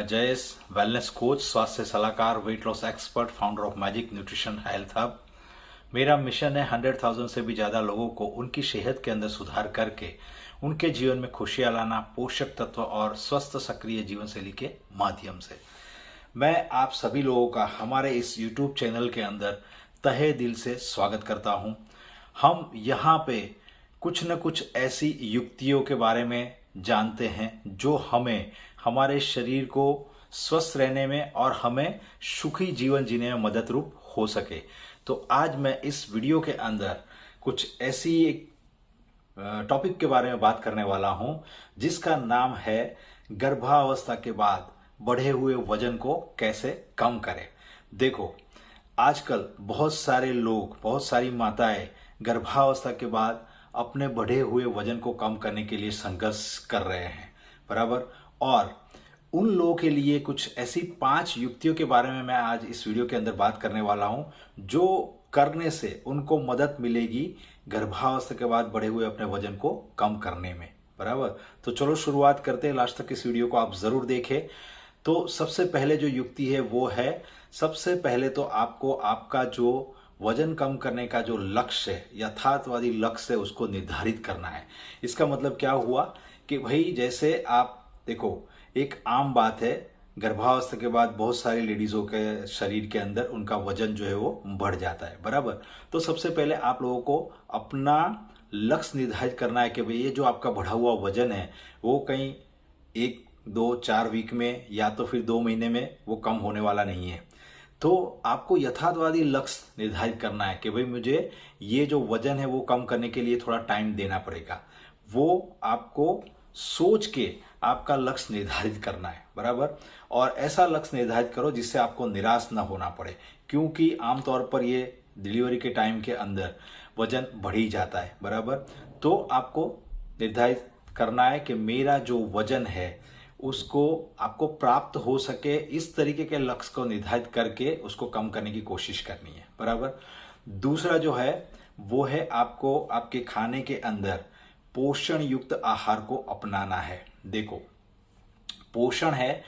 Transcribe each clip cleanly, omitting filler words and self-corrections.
मैं Jayesh, wellness coach, स्वास्थ्य सलाहकार, weight loss expert, founder of magic nutrition health hub. मेरा मिशन है 100,000 से भी ज़्यादा लोगों को उनकी सेहत के अंदर सुधार करके उनके जीवन में खुशियां लाना, पोषक तत्व और स्वस्थ सक्रिय जीवन शैली के माध्यम से। मैं आप सभी लोगों का हमारे इस YouTube चैनल के अंदर तहे दिल से स्वागत करता हूं। हम यहाँ पे कुछ न कुछ ऐसी युक्तियों के बारे में जानते हैं जो हमें हमारे शरीर को स्वस्थ रहने में और हमें सुखी जीवन जीने में मदद रूप हो सके। तो आज मैं इस वीडियो के अंदर कुछ ऐसी एक टॉपिक के बारे में बात करने वाला हूं जिसका नाम है गर्भावस्था के बाद बढ़े हुए वजन को कैसे कम करें। देखो, आजकल बहुत सारे लोग, बहुत सारी माताएं गर्भावस्था के बाद अपने बढ़े हुए वजन को कम करने के लिए संघर्ष कर रहे हैं, बराबर। और उन लोगों के लिए कुछ ऐसी 5 युक्तियों के बारे में मैं आज इस वीडियो के अंदर बात करने वाला हूं जो करने से उनको मदद मिलेगी गर्भावस्था के बाद बढ़े हुए अपने वजन को कम करने में, बराबर। तो चलो शुरुआत करते हैं, लास्ट तक इस वीडियो को आप जरूर देखें। तो सबसे पहले जो युक्ति है वो है, सबसे पहले तो आपको आपका जो वजन कम करने का जो लक्ष्य है, यथार्थवादी लक्ष्य है, उसको निर्धारित करना है। इसका मतलब क्या हुआ कि भाई जैसे आप देखो, एक आम बात है, गर्भावस्था के बाद बहुत सारी लेडीजों के शरीर के अंदर उनका वजन जो है वो बढ़ जाता है, बराबर। तो सबसे पहले आप लोगों को अपना लक्ष्य निर्धारित करना है कि भाई ये जो आपका बढ़ा हुआ वजन है वो कहीं 1, 2, 4 वीक में या तो फिर 2 महीने में वो कम होने वाला नहीं है। तो आपको यथार्थवादी लक्ष्य निर्धारित करना है कि भाई मुझे ये जो वजन है वो कम करने के लिए थोड़ा टाइम देना पड़ेगा। वो आपको सोच के आपका लक्ष्य निर्धारित करना है, बराबर। और ऐसा लक्ष्य निर्धारित करो जिससे आपको निराश न होना पड़े, क्योंकि आमतौर पर ये डिलीवरी के टाइम के अंदर वजन बढ़ ही जाता है, बराबर। तो आपको निर्धारित करना है कि मेरा जो वजन है उसको आपको प्राप्त हो सके, इस तरीके के लक्ष्य को निर्धारित करके उसको कम करने की कोशिश करनी है, बराबर। दूसरा जो है वो है आपको आपके खाने के अंदर पोषण युक्त आहार को अपनाना है। देखो, पोषण है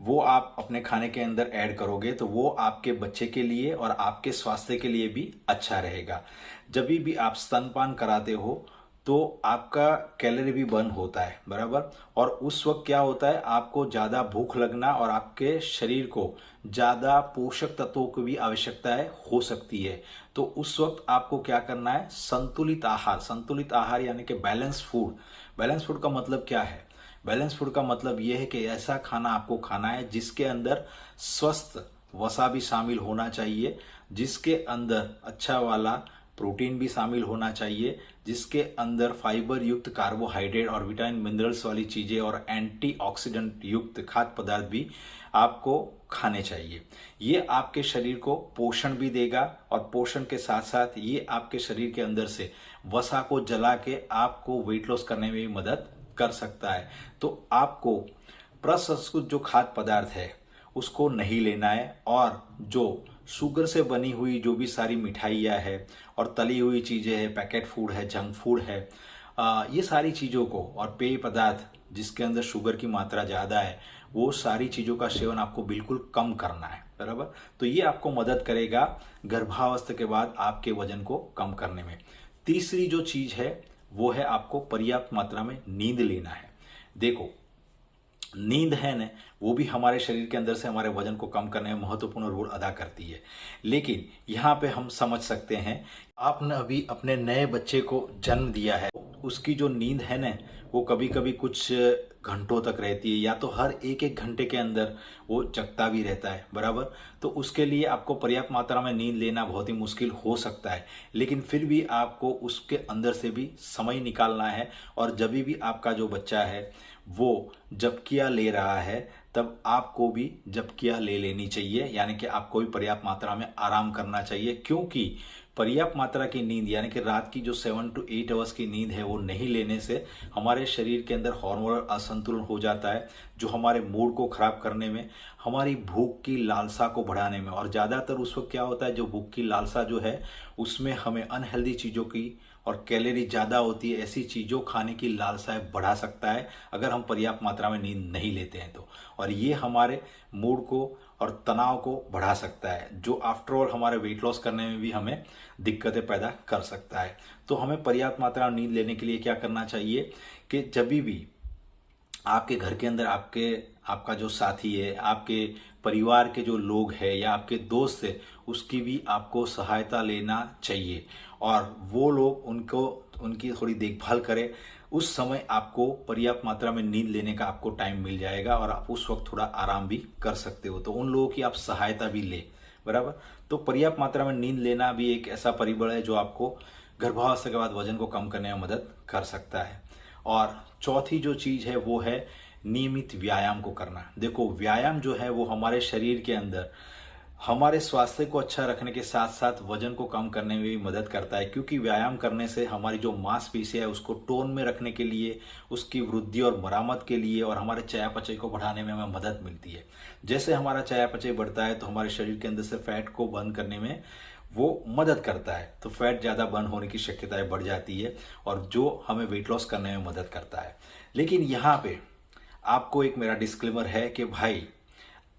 वो आप अपने खाने के अंदर ऐड करोगे तो वो आपके बच्चे के लिए और आपके स्वास्थ्य के लिए भी अच्छा रहेगा। जब भी आप स्तनपान कराते हो तो आपका कैलोरी भी बर्न होता है, बराबर। और उस वक्त क्या होता है, आपको ज्यादा भूख लगना और आपके शरीर को ज्यादा पोषक तत्वों की भी आवश्यकता हो सकती है। तो उस वक्त आपको क्या करना है, संतुलित आहार। संतुलित आहार यानी कि बैलेंस फूड। बैलेंस फूड का मतलब क्या है? बैलेंस फूड का मतलब यह है कि ऐसा खाना आपको खाना है जिसके अंदर स्वस्थ वसा भी शामिल होना चाहिए, जिसके अंदर अच्छा वाला प्रोटीन भी शामिल होना चाहिए, जिसके अंदर फाइबर युक्त कार्बोहाइड्रेट और विटामिन मिनरल्स वाली चीजें और एंटीऑक्सीडेंट युक्त खाद्य पदार्थ भी आपको खाने चाहिए। ये आपके शरीर को पोषण भी देगा और पोषण के साथ साथ ये आपके शरीर के अंदर से वसा को जला के आपको वेट लॉस करने में भी मदद कर सकता है। तो आपको प्रसंस्कृत जो खाद्य पदार्थ है उसको नहीं लेना है, और जो शुगर से बनी हुई जो भी सारी मिठाइयाँ है और तली हुई चीज़ें हैं, पैकेट फूड है, जंक फूड है, ये सारी चीज़ों को, और पेय पदार्थ जिसके अंदर शुगर की मात्रा ज़्यादा है, वो सारी चीज़ों का सेवन आपको बिल्कुल कम करना है, बराबर। तो ये आपको मदद करेगा गर्भावस्था के बाद आपके वजन को कम करने में। तीसरी जो चीज़ है वो है आपको पर्याप्त मात्रा में नींद लेना है। देखो, नींद है ना, वो भी हमारे शरीर के अंदर से हमारे वजन को कम करने में महत्वपूर्ण रोल अदा करती है। लेकिन यहाँ पे हम समझ सकते हैं, आपने अभी अपने नए बच्चे को जन्म दिया है, उसकी जो नींद है ना वो कभी कभी कुछ घंटों तक रहती है, या तो हर 1-1 घंटे के अंदर वो जगता भी रहता है, बराबर। तो उसके लिए आपको पर्याप्त मात्रा में नींद लेना बहुत ही मुश्किल हो सकता है, लेकिन फिर भी आपको उसके अंदर से भी समय निकालना है। और जब भी आपका जो बच्चा है वो झपकियाँ ले रहा है तब आपको भी झपकियाँ ले लेनी चाहिए, यानी कि आपको भी पर्याप्त मात्रा में आराम करना चाहिए। क्योंकि पर्याप्त मात्रा की नींद यानी कि रात की जो 7 to 8 आवर्स की नींद है वो नहीं लेने से हमारे शरीर के अंदर हार्मोनल असंतुलन हो जाता है, जो हमारे मूड को खराब करने में, हमारी भूख की लालसा को बढ़ाने में, और ज़्यादातर उस वक्त क्या होता है, जो भूख की लालसा जो है उसमें हमें अनहेल्दी चीज़ों की और कैलोरी ज़्यादा होती है ऐसी चीज़ों खाने की लालसाएं बढ़ा सकता है अगर हम पर्याप्त मात्रा में नींद नहीं लेते हैं तो। और ये हमारे मूड को और तनाव को बढ़ा सकता है, जो आफ्टर ऑल हमारे वेट लॉस करने में भी हमें दिक्कतें पैदा कर सकता है। तो हमें पर्याप्त मात्रा में नींद लेने के लिए क्या करना चाहिए कि जब भी आपके घर के अंदर आपका जो साथी है, आपके परिवार के जो लोग हैं या आपके दोस्त है, उसकी भी आपको सहायता लेना चाहिए और वो लोग उनकी थोड़ी देखभाल करें। उस समय आपको पर्याप्त मात्रा में नींद लेने का आपको टाइम मिल जाएगा और आप उस वक्त थोड़ा आराम भी कर सकते हो। तो उन लोगों की आप सहायता भी ले, बराबर। तो पर्याप्त मात्रा में नींद लेना भी एक ऐसा परिबल है जो आपको गर्भावस्था के बाद वजन को कम करने में मदद कर सकता है। और चौथी जो चीज है वो है नियमित व्यायाम को करना। देखो, व्यायाम जो है वो हमारे शरीर के अंदर हमारे स्वास्थ्य को अच्छा रखने के साथ साथ वजन को कम करने में भी मदद करता है, क्योंकि व्यायाम करने से हमारी जो मांसपेशियां है उसको टोन में रखने के लिए, उसकी वृद्धि और मरामत के लिए और हमारे चयापचय को बढ़ाने में हमें मदद मिलती है। जैसे हमारा चयापचय बढ़ता है तो हमारे शरीर के अंदर से फैट को बर्न करने में वो मदद करता है, तो फैट ज़्यादा बर्न होने की शक्यताएं बढ़ जाती है और जो हमें वेट लॉस करने में मदद करता है। लेकिन यहाँ पे आपको एक मेरा डिस्क्लेमर है कि भाई,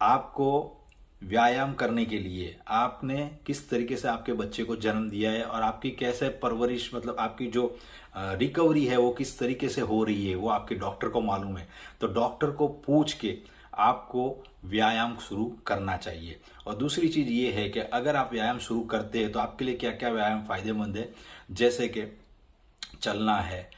आपको व्यायाम करने के लिए आपने किस तरीके से आपके बच्चे को जन्म दिया है और आपकी कैसे परवरिश, मतलब आपकी जो रिकवरी है वो किस तरीके से हो रही है वो आपके डॉक्टर को मालूम है। तो डॉक्टर को पूछ के आपको व्यायाम शुरू करना चाहिए। और दूसरी चीज ये है कि अगर आप व्यायाम शुरू करते हैं तो आपके लिए क्या क्या व्यायाम फायदेमंद है, जैसे कि चलना है,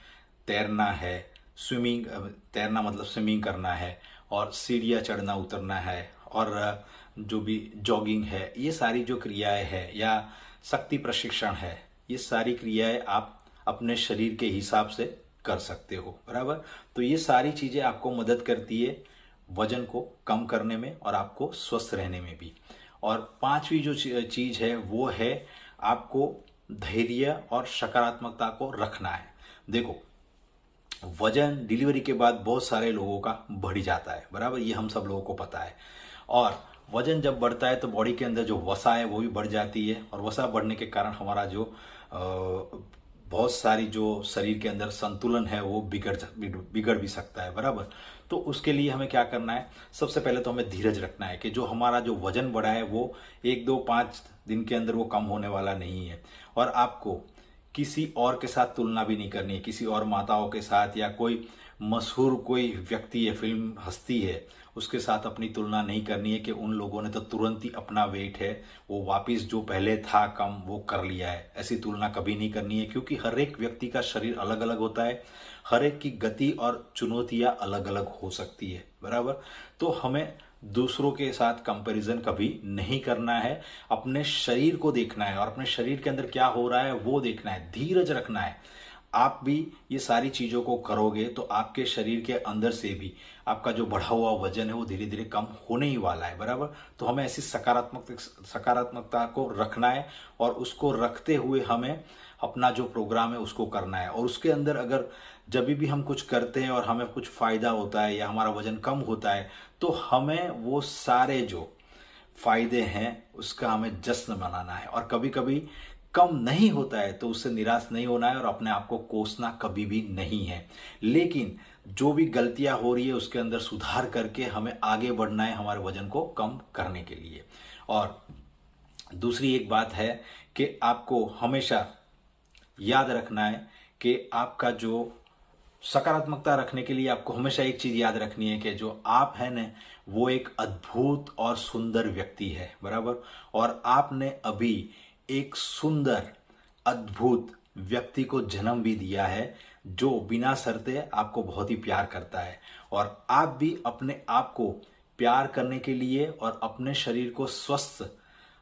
तैरना है, स्विमिंग, तैरना मतलब स्विमिंग करना है, और सीढ़ियाँ चढ़ना उतरना है, और जो भी जॉगिंग है, ये सारी जो क्रियाएं है, या शक्ति प्रशिक्षण है, ये सारी क्रियाएं आप अपने शरीर के हिसाब से कर सकते हो, बराबर। तो ये सारी चीजें आपको मदद करती है वजन को कम करने में और आपको स्वस्थ रहने में भी। और पांचवी जो चीज है वो है आपको धैर्य और सकारात्मकता को रखना है। देखो, वजन डिलीवरी के बाद बहुत सारे लोगों का बढ़ जाता है, बराबर, ये हम सब लोगों को पता है। और वजन जब बढ़ता है तो बॉडी के अंदर जो वसा है वो भी बढ़ जाती है, और वसा बढ़ने के कारण हमारा जो बहुत सारी जो शरीर के अंदर संतुलन है वो बिगड़ भी सकता है, बराबर। तो उसके लिए हमें क्या करना है, सबसे पहले तो हमें धीरज रखना है कि जो हमारा जो वजन बढ़ा है वो 1, 2, 5 दिन के अंदर वो कम होने वाला नहीं है। और आपको किसी और के साथ तुलना भी नहीं करनी है, किसी और माताओं के साथ या कोई मशहूर कोई व्यक्ति है, फिल्म हस्ती है, उसके साथ अपनी तुलना नहीं करनी है कि उन लोगों ने तो तुरंत ही अपना वेट है वो वापिस जो पहले था कम वो कर लिया है। ऐसी तुलना कभी नहीं करनी है, क्योंकि हर एक व्यक्ति का शरीर अलग अलग होता है, हर एक की गति और चुनौतियां अलग अलग हो सकती है, बराबर। तो हमें दूसरों के साथ कंपैरिजन कभी नहीं करना है, अपने शरीर को देखना है और अपने शरीर के अंदर क्या हो रहा है वो देखना है, धीरज रखना है। आप भी ये सारी चीजों को करोगे तो आपके शरीर के अंदर से भी आपका जो बढ़ा हुआ वजन है वो धीरे धीरे कम होने ही वाला है, बराबर। तो हमें ऐसी सकारात्मकता को रखना है और उसको रखते हुए हमें अपना जो प्रोग्राम है उसको करना है। और उसके अंदर अगर जब भी हम कुछ करते हैं और हमें कुछ फायदा होता है या हमारा वजन कम होता है तो हमें वो सारे जो फायदे हैं उसका हमें जश्न मनाना है। और कभी कभी कम नहीं होता है तो उससे निराश नहीं होना है और अपने आप को कोसना कभी भी नहीं है, लेकिन जो भी गलतियां हो रही है उसके अंदर सुधार करके हमें आगे बढ़ना है हमारे वजन को कम करने के लिए। और दूसरी एक बात है कि आपको हमेशा याद रखना है कि आपका जो सकारात्मकता रखने के लिए आपको हमेशा एक चीज याद रखनी है कि जो आप है ना वो एक अद्भुत और सुंदर व्यक्ति है, बराबर। और आपने अभी एक सुंदर अद्भुत व्यक्ति को जन्म भी दिया है जो बिना शर्ते आपको बहुत ही प्यार करता है। और आप भी अपने आप को प्यार करने के लिए और अपने शरीर को स्वस्थ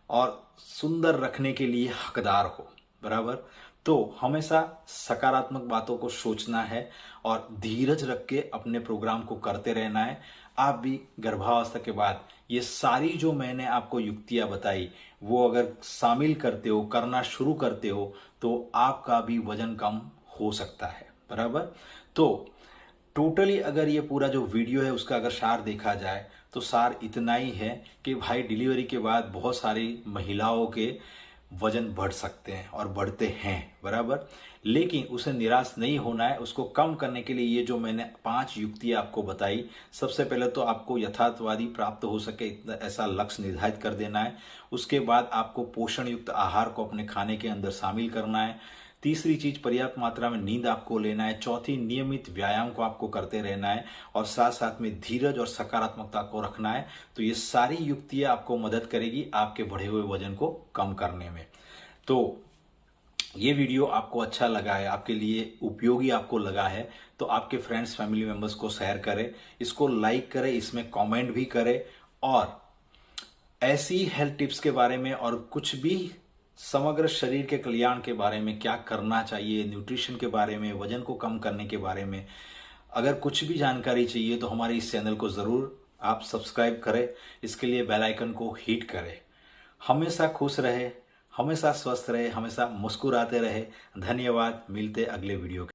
और सुंदर रखने के लिए हकदार हो, बराबर। तो हमेशा सकारात्मक बातों को सोचना है और धीरज रख के अपने प्रोग्राम को करते रहना है। आप भी गर्भावस्था के बाद ये सारी जो मैंने आपको युक्तियां बताई वो अगर शामिल करते हो, करना शुरू करते हो तो आपका भी वजन कम हो सकता है, बराबर। तो टोटली अगर ये पूरा जो वीडियो है उसका अगर सार देखा जाए तो सार इतना ही है कि भाई डिलीवरी के बाद बहुत सारी महिलाओं के वजन बढ़ सकते हैं और बढ़ते हैं, बराबर। लेकिन उसे निराश नहीं होना है। उसको कम करने के लिए ये जो मैंने 5 युक्तियां आपको बताई, सबसे पहले तो आपको यथार्थवादी प्राप्त हो सके इतना ऐसा लक्ष्य निर्धारित कर देना है। उसके बाद आपको पोषण युक्त आहार को अपने खाने के अंदर शामिल करना है। तीसरी चीज, पर्याप्त मात्रा में नींद आपको लेना है। चौथी, नियमित व्यायाम को आपको करते रहना है और साथ साथ में धीरज और सकारात्मकता को रखना है। तो ये सारी युक्तियां आपको मदद करेगी आपके बढ़े हुए वजन को कम करने में। तो ये वीडियो आपको अच्छा लगा है, आपके लिए उपयोगी आपको लगा है, तो आपके फ्रेंड्स फैमिली मेंबर्स को शेयर करें, इसको लाइक करें, इसमें कमेंट भी करें और ऐसी हेल्थ टिप्स के बारे में और कुछ भी समग्र शरीर के कल्याण के बारे में, क्या करना चाहिए, न्यूट्रिशन के बारे में, वजन को कम करने के बारे में अगर कुछ भी जानकारी चाहिए तो हमारे इस चैनल को जरूर आप सब्सक्राइब करें। इसके लिए बेल आइकन को हिट करें। हमेशा खुश रहे, हमेशा स्वस्थ रहे, हमेशा मुस्कुराते रहे। धन्यवाद। मिलते अगले वीडियो के